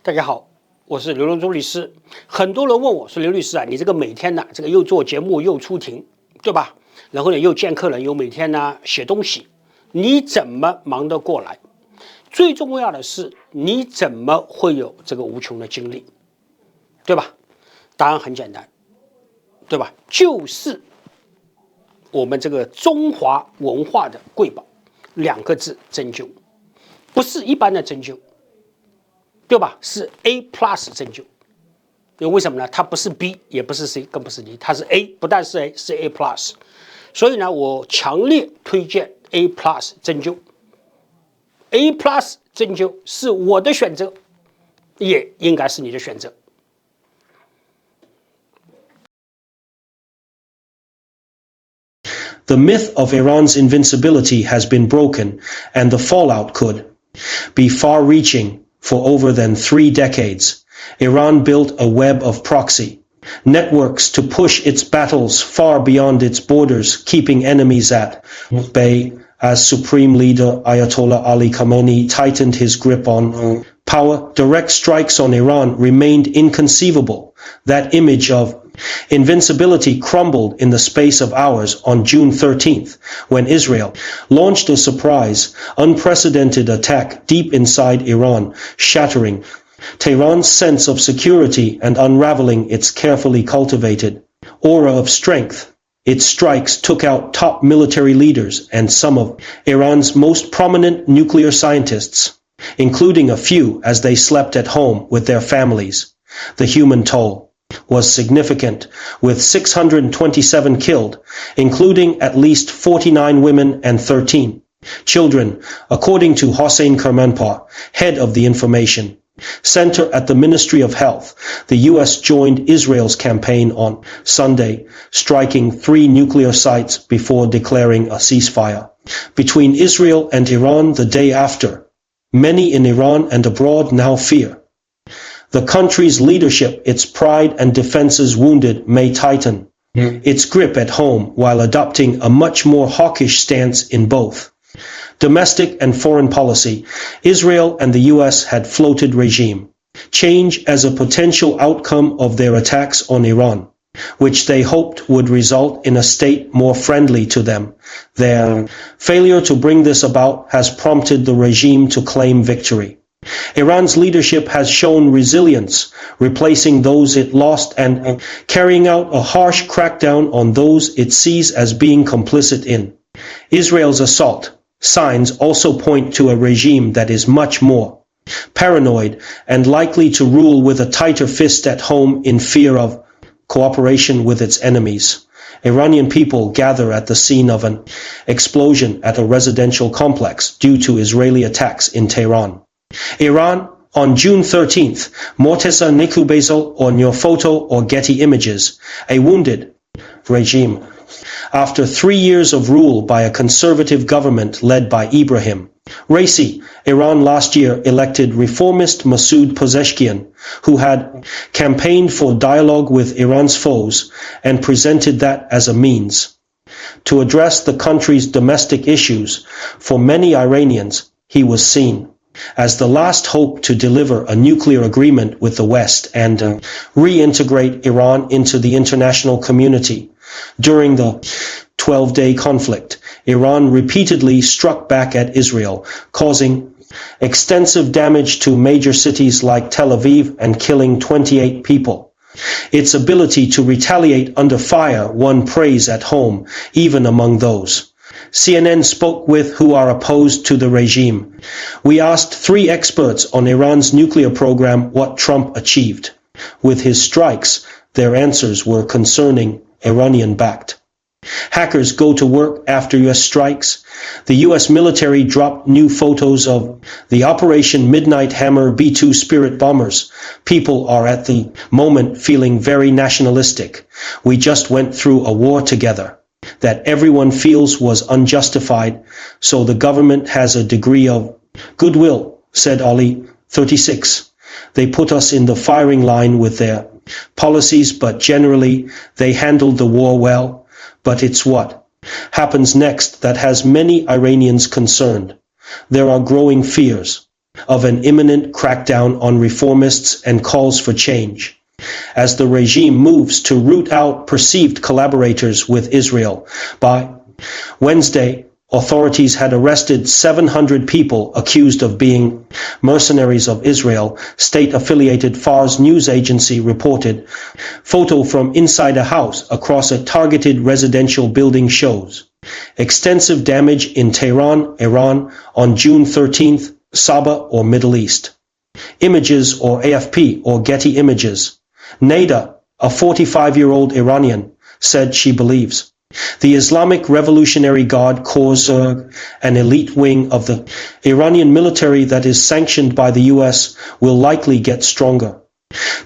大家好，我是刘荣忠律师。很多人问我说：“刘律师啊，你这个每天呢，这个又做节目又出庭，对吧？然后呢又见客人，又每天呢写东西，你怎么忙得过来？最重要的是，你怎么会有这个无穷的精力，对吧？”答案很简单，对吧？就是我们这个中华文化的瑰宝，2个字：针灸，不是一般的针灸。对吧？是 A+ 针灸，因为为什么呢？它不是 B， 也不是 C， 更不是 D， 它是 A， 不但是 A， 是 A+。所以呢，我强烈推荐 A+ 针灸。A+ 针灸是我的选择，也应该是你的选择。The myth of Iran's invincibility has been broken, and the fallout could be far-reaching. For over than 3 decades, Iran built a web of proxy networks to push its battles far beyond its borders, keeping enemies at bay. As Supreme Leader Ayatollah Ali Khamenei tightened his grip on power, direct strikes on Iran remained inconceivable. That image of invincibility crumbled in the space of hours on June 13th, when Israel launched a surprise, unprecedented attack deep inside Iran, shattering Tehran's sense of security and unraveling its carefully cultivated aura of strength. Its strikes took out top military leaders and some of Iran's most prominent nuclear scientists, including a few as they slept at home with their families. The human toll was significant, with 627 killed, including at least 49 women and 13 children, according to Hossein Kermanpar, head of the Information Center at the Ministry of Health. The U.S. joined Israel's campaign on Sunday, striking 3 nuclear sites before declaring a ceasefire between Israel and Iran the day after. Many in Iran and abroad now fear the country's leadership, its pride and defenses wounded, may tighten its grip at home while adopting a much more hawkish stance in both domestic and foreign policy. Israel and the U.S. had floated regime change as a potential outcome of their attacks on Iran, which they hoped would result in a state more friendly to them. Their failure to bring this about has prompted the regime to claim victory. Iran's leadership has shown resilience, replacing those it lost and carrying out a harsh crackdown on those it sees as being complicit in Israel's assault. Signs also point to a regime that is much more paranoid and likely to rule with a tighter fist at home in fear of cooperation with its enemies. Iranian people gather at the scene of an explosion at a residential complex due to Israeli attacks in Tehran. Iran, on June 13th, Morteza Nikubezal on your photo or Getty Images, a wounded regime. After 3 years of rule by a conservative government led by Ibrahim Raisi, Iran last year elected reformist Masoud Pezeshkian, who had campaigned for dialogue with Iran's foes and presented that as a means to address the country's domestic issues. For many Iranians, he was seen as the last hope to deliver a nuclear agreement with the West and reintegrate Iran into the international community. During the 12-day conflict, Iran repeatedly struck back at Israel, causing extensive damage to major cities like Tel Aviv and killing 28 people. Its ability to retaliate under fire won praise at home, even among those CNN spoke with who are opposed to the regime. We asked 3 experts on Iran's nuclear program what Trump achieved. With his strikes, their answers were concerning, Iranian-backed. Hackers go to work after U.S. strikes. The U.S. military dropped new photos of the Operation Midnight Hammer B-2 Spirit bombers. People are at the moment feeling very nationalistic. We just went through a war together that everyone feels was unjustified, so the government has a degree of goodwill, said Ali, 36. They put us in the firing line with their policies, but generally they handled the war well. But it's what happens next that has many Iranians concerned. There are growing fears of an imminent crackdown on reformists and calls for change, as the regime moves to root out perceived collaborators with Israel. By Wednesday, authorities had arrested 700 people accused of being mercenaries of Israel, state-affiliated Fars news agency reported. Photo from inside a house across a targeted residential building shows extensive damage in Tehran, Iran on June 13th, Sabah or Middle East. Images or AFP or Getty Images. Nada, a 45-year-old Iranian, said she believes the Islamic Revolutionary Guard Corps, an elite wing of the Iranian military that is sanctioned by the US, will likely get stronger,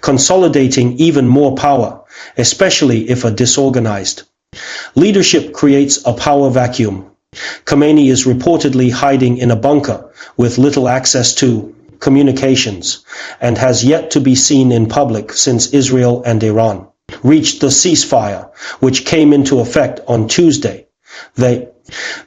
consolidating even more power, especially if a disorganized leadership creates a power vacuum. Khomeini is reportedly hiding in a bunker with little access to communications and has yet to be seen in public since Israel and Iran reached the ceasefire, which came into effect on Tuesday. The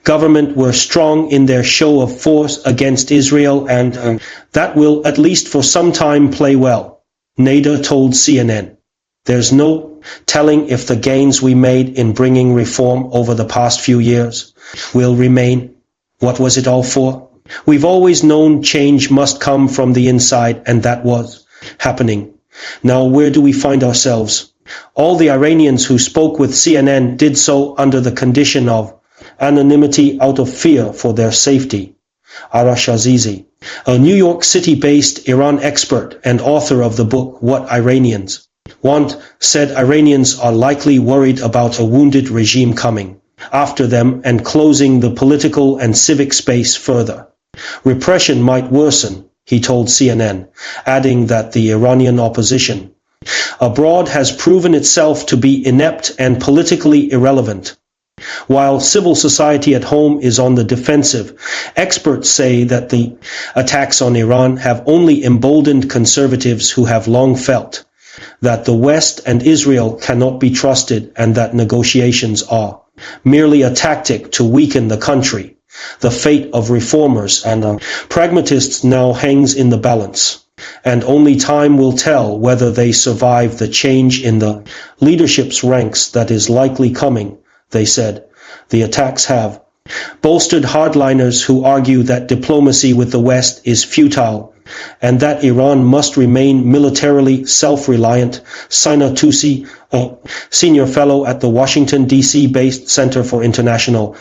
government were strong in their show of force against Israel and that will, at least for some time, play well, Nader told CNN. There's no telling if the gains we made in bringing reform over the past few years will remain. What was it all for? We've always known change must come from the inside, and that was happening. Now where do we find ourselves? All the Iranians who spoke with CNN did so under the condition of anonymity out of fear for their safety. Arash Azizi, a New York City-based Iran expert and author of the book What Iranians Want, said Iranians are likely worried about a wounded regime coming after them and closing the political and civic space further. Repression might worsen, he told CNN, adding that the Iranian opposition abroad has proven itself to be inept and politically irrelevant. While civil society at home is on the defensive, experts say that the attacks on Iran have only emboldened conservatives who have long felt that the West and Israel cannot be trusted and that negotiations are merely a tactic to weaken the country. The fate of reformers and pragmatists now hangs in the balance, and only time will tell whether they survive the change in the leadership's ranks that is likely coming, they said. The attacks have bolstered hardliners who argue that diplomacy with the West is futile and that Iran must remain militarily self-reliant. Sina Tusi, a senior fellow at the Washington, D.C.-based Center for International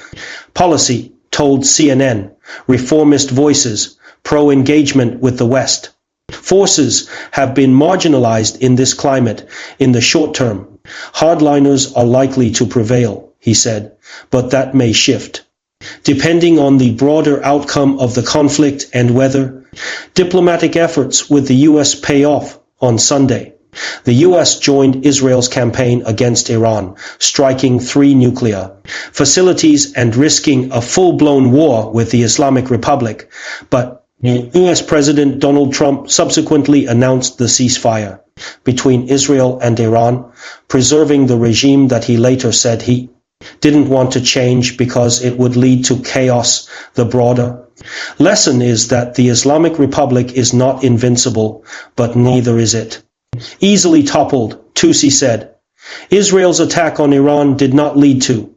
Policy, told CNN, reformist voices, pro-engagement with the West forces have been marginalized in this climate. In the short term, hardliners are likely to prevail, he said, but that may shift, depending on the broader outcome of the conflict and whether diplomatic efforts with the U.S. pay off. On Sunday, the U.S. joined Israel's campaign against Iran, striking 3 nuclear facilities and risking a full-blown war with the Islamic Republic, but U.S. President Donald Trump subsequently announced the ceasefire between Israel and Iran, preserving the regime that he later said he didn't want to change because it would lead to chaos. The broader lesson is that the Islamic Republic is not invincible, but neither is it easily toppled, Tusi said. Israel's attack on Iran did not lead to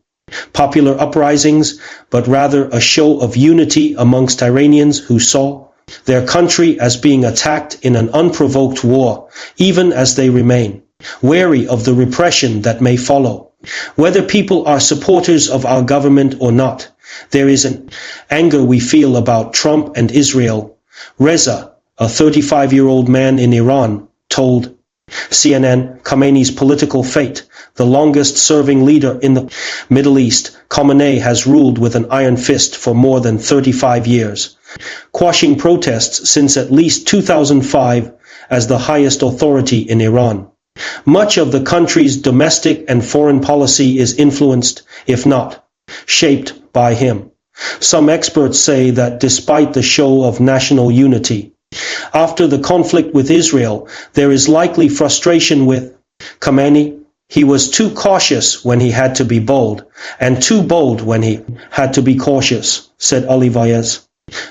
popular uprisings, but rather a show of unity amongst Iranians who saw their country as being attacked in an unprovoked war, even as they remain wary of the repression that may follow. Whether people are supporters of our government or not, there is an anger we feel about Trump and Israel. Reza, a 35-year-old man in Iran, told CNN Khomeini's political fate, the longest-serving leader in the Middle East. Khamenei has ruled with an iron fist for more than 35 years, quashing protests since at least 2005 as the highest authority in Iran. Much of the country's domestic and foreign policy is influenced, if not shaped, by him. Some experts say that despite the show of national unity after the conflict with Israel, there is likely frustration with Khomeini. He was too cautious when he had to be bold, and too bold when he had to be cautious, said Ali Vaez.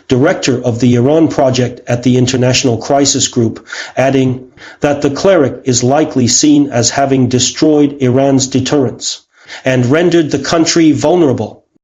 director of the Iran project at the International Crisis Group, adding that the cleric is likely seen as having destroyed Iran's deterrence and rendered the country vulnerable